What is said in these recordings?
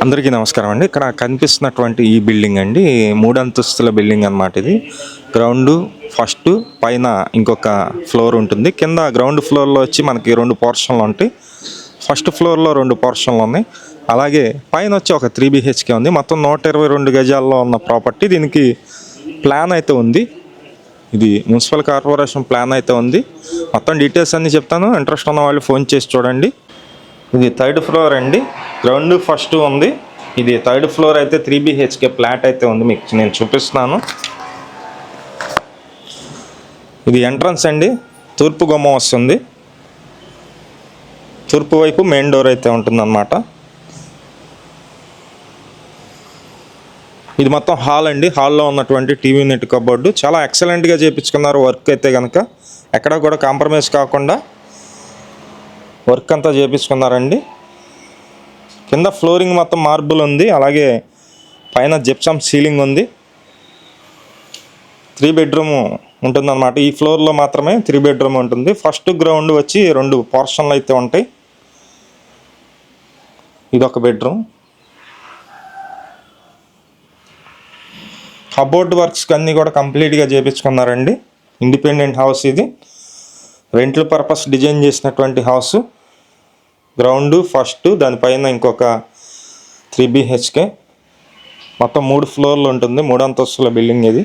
అందరికీ నమస్కారం అండి. ఇక్కడ కనిపిస్తున్నటువంటి ఈ బిల్డింగ్ అండి 3 అంతస్తుల బిల్డింగ్ అన్నమాట. ఇది గ్రౌండ్ ఫస్ట్ పైన ఇంకొక ఫ్లోర్ ఉంటుంది. కింద గ్రౌండ్ ఫ్లోర్లో వచ్చి మనకి 2 పోర్షన్లు ఉంటాయి. ఫస్ట్ ఫ్లోర్లో 2 పోర్షన్లు ఉన్నాయి. అలాగే పైన వచ్చి ఒక 3 BHK ఉంది. మొత్తం 122 గజాల్లో ఉన్న ప్రాపర్టీ. దీనికి ప్లాన్ అయితే ఉంది. ఇది మున్సిపల్ కార్పొరేషన్ ప్లాన్ అయితే ఉంది. మొత్తం డీటెయిల్స్ అన్నీ చెప్తాను. ఇంట్రెస్ట్ ఉన్న వాళ్ళు ఫోన్ చేసి చూడండి. ఇది 3rd ఫ్లోర్ అండి. గ్రౌండ్ ఫస్ట్ ఉంది. ఇది 3rd ఫ్లోర్ అయితే 3 BHK ఫ్లాట్ అయితే ఉంది. మీకు నేను చూపిస్తున్నాను. ఇది ఎంట్రన్స్ అండి. తూర్పు గుమ్మం వస్తుంది. తూర్పు వైపు మెయిన్ డోర్ అయితే ఉంటుందన్నమాట. ఇది మొత్తం హాల్ అండి. హాల్లో ఉన్నటువంటి టీవీ యూనిట్ కబోర్డు చాలా ఎక్సలెంట్గా చేయించుకున్నారు. వర్క్ అయితే కనుక ఎక్కడ కూడా కాంప్రమైజ్ కాకుండా వర్క్ అంతా చేయించుకున్నారండి. కింద ఫ్లోరింగ్ మొత్తం మార్బుల్ ఉంది. అలాగే పైన జిప్సమ్ సీలింగ్ ఉంది. 3 బెడ్రూమ్ ఉంటుందన్నమాట. ఈ ఫ్లోర్లో మాత్రమే 3 బెడ్రూమ్ ఉంటుంది. ఫస్ట్ గ్రౌండ్ వచ్చి 2 పోర్షన్లు అయితే ఉంటాయి. ఇదొక బెడ్రూమ్. కబోర్డ్ వర్క్స్ అన్నీ కూడా కంప్లీట్గా చేయించుకున్నారండి. ఇండిపెండెంట్ హౌస్ ఇది. రెంటల్ పర్పస్ డిజైన్ చేసినటువంటి హౌస్. గ్రౌండ్ ఫస్ట్, దానిపైన ఇంకొక 3 BHK. మొత్తం 3 ఫ్లోర్లు ఉంటుంది. 3 అంతస్తుల బిల్డింగ్ ఇది.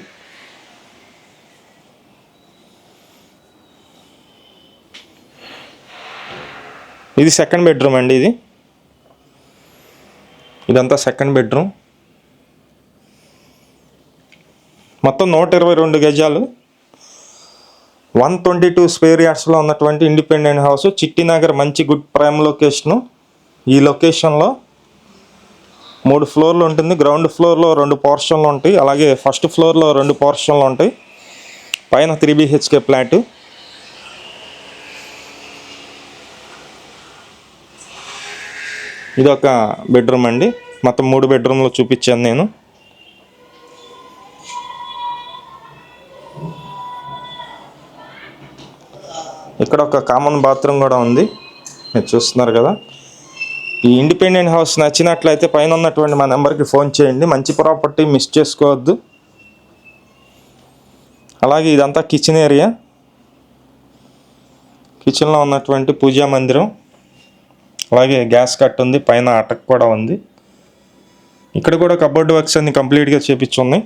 ఇది సెకండ్ బెడ్రూమ్ అండి. ఇదంతా సెకండ్ బెడ్రూమ్. మొత్తం 122 గజాలు, 122 స్క్వేర్ యార్డ్స్లో ఉన్నటువంటి ఇండిపెండెంట్ హౌస్. చిట్టినగర్ మంచి గుడ్ ప్రైమ్ లొకేషను. ఈ లొకేషన్లో 3 ఫ్లోర్లు ఉంటుంది. గ్రౌండ్ ఫ్లోర్లో 2 పోర్షన్లు ఉంటాయి. అలాగే ఫస్ట్ ఫ్లోర్లో 2 పోర్షన్లు ఉంటాయి. పైన 3 BHK ఫ్లాట్. ఇదొక బెడ్రూమ్ అండి. మొత్తం 3 బెడ్రూమ్లు చూపించాను నేను. ఇక్కడ ఒక కామన్ బాత్రూమ్ కూడా ఉంది. మీరు చూస్తున్నారు కదా. ఈ ఇండిపెండెంట్ హౌస్ నచ్చినట్లయితే పైన ఉన్నటువంటి మా నెంబర్కి ఫోన్ చేయండి. మంచి ప్రాపర్టీ మిస్ చేసుకోవద్దు. అలాగే ఇదంతా కిచెన్ ఏరియా. కిచెన్లో ఉన్నటువంటి పూజా మందిరం. అలాగే గ్యాస్ కట్ ఉంది. పైన అటక్ కూడా ఉంది. ఇక్కడ కూడా కబోర్డ్ వర్క్స్ అన్ని కంప్లీట్గా చేపించున్నాయి.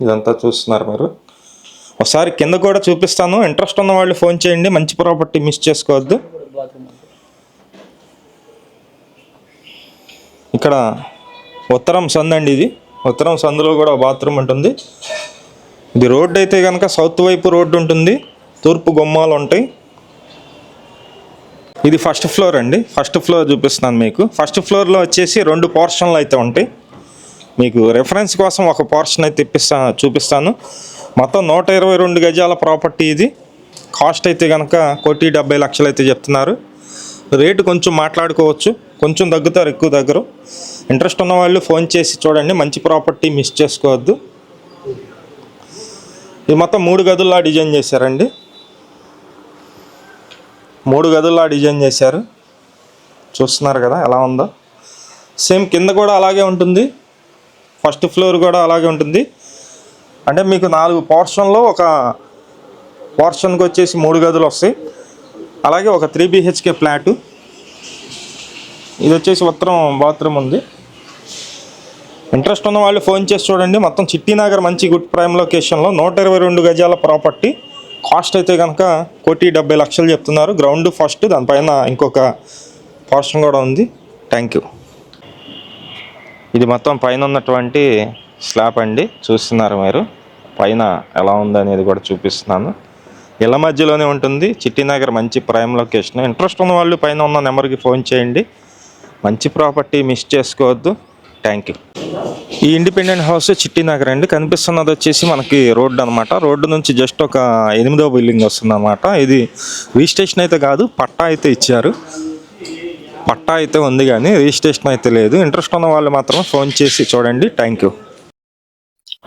ఇదంతా చూస్తున్నారు మీరు. ఒకసారి కింద కూడా చూపిస్తాను. ఇంట్రెస్ట్ ఉన్న వాళ్ళు ఫోన్ చేయండి. మంచి ప్రాపర్టీ మిస్ చేసుకోవద్దు. ఇక్కడ ఉత్తరం సందు అండి. ఇది ఉత్తరం సందులో కూడా బాత్రూమ్ ఉంటుంది. ఇది రోడ్డు అయితే కనుక సౌత్ వైపు రోడ్డు ఉంటుంది. తూర్పు గుమ్మాలు ఉంటాయి. ఇది ఫస్ట్ ఫ్లోర్ అండి. ఫస్ట్ ఫ్లోర్ చూపిస్తున్నాను మీకు. ఫస్ట్ ఫ్లోర్లో వచ్చేసి 2 పోర్షన్లు అయితే ఉంటాయి. మీకు రెఫరెన్స్ కోసం ఒక పోర్షన్ అయితే చూపిస్తాను. మొత్తం 122 గజాల ప్రాపర్టీ ఇది. కాస్ట్ అయితే కనుక 1,70,00,000 అయితే చెప్తున్నారు. రేటు కొంచెం మాట్లాడుకోవచ్చు. కొంచెం తగ్గుతారు, ఎక్కువ దగ్గర. ఇంట్రెస్ట్ ఉన్న వాళ్ళు ఫోన్ చేసి చూడండి. మంచి ప్రాపర్టీ మిస్ చేసుకోవద్దు. ఇది మొత్తం 3 గదుల్లా డిజైన్ చేశారండి. 3 గదుల్లా డిజైన్ చేశారు. చూస్తున్నారు కదా ఎలా ఉందో. సేమ్ కింద కూడా అలాగే ఉంటుంది. ఫస్ట్ ఫ్లోర్ కూడా అలాగే ఉంటుంది. అంటే మీకు 4 పోర్షన్లో ఒక పోర్షన్కి వచ్చేసి 3 గదులు వస్తాయి. అలాగే ఒక 3 BHK ఫ్లాటు. ఇది వచ్చేసి ఉత్తరం బాత్రూమ్ ఉంది. ఇంట్రెస్ట్ ఉన్న వాళ్ళు ఫోన్ చేసి చూడండి. మొత్తం చిట్టినగర్ మంచి గుడ్ ప్రైమ్ లొకేషన్లో 122 గజాల ప్రాపర్టీ. కాస్ట్ అయితే కనుక 1,70,00,000 చెప్తున్నారు. గ్రౌండ్ ఫస్ట్, దానిపైన ఇంకొక పోర్షన్ కూడా ఉంది. Thank you. ఇది మొత్తం పైన ఉన్నటువంటి స్లాబ్ అండి. చూస్తున్నారు మీరు. పైన ఎలా ఉందనేది కూడా చూపిస్తున్నాను. ఇళ్ళ మధ్యలోనే ఉంటుంది. చిట్టినగర్ మంచి ప్రైమ్ లొకేషన్. ఇంట్రెస్ట్ ఉన్న వాళ్ళు పైన ఉన్న నెంబర్కి ఫోన్ చేయండి. మంచి ప్రాపర్టీ మిస్ చేసుకోవద్దు. Thank you. ఈ ఇండిపెండెంట్ హౌస్ చిట్టినగర్ అండి. కనిపిస్తున్నది వచ్చేసి మనకి రోడ్డు అనమాట. రోడ్డు నుంచి జస్ట్ ఒక 8వ బిల్డింగ్ వస్తుంది అనమాట. ఇది రిజిస్ట్రేషన్ అయితే కాదు, పట్టా అయితే ఇచ్చారు. పట్టా అయితే ఉంది కానీ రిజిస్ట్రేషన్ అయితే లేదు. ఇంట్రెస్ట్ ఉన్న వాళ్ళు మాత్రం ఫోన్ చేసి చూడండి. Thank you.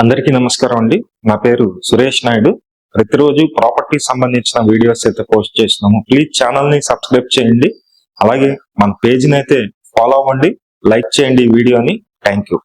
అందరికీ నమస్కారం అండి. నా పేరు సురేష్ నాయుడు. ప్రతిరోజు ప్రాపర్టీ సంబంధించిన వీడియోస్ అయితే పోస్ట్ చేస్తున్నాము. ప్లీజ్ ఛానల్ని సబ్స్క్రైబ్ చేయండి. అలాగే మన పేజ్ని అయితే ఫాలో అవ్వండి, లైక్ చేయండి ఈ వీడియోని. Thank you.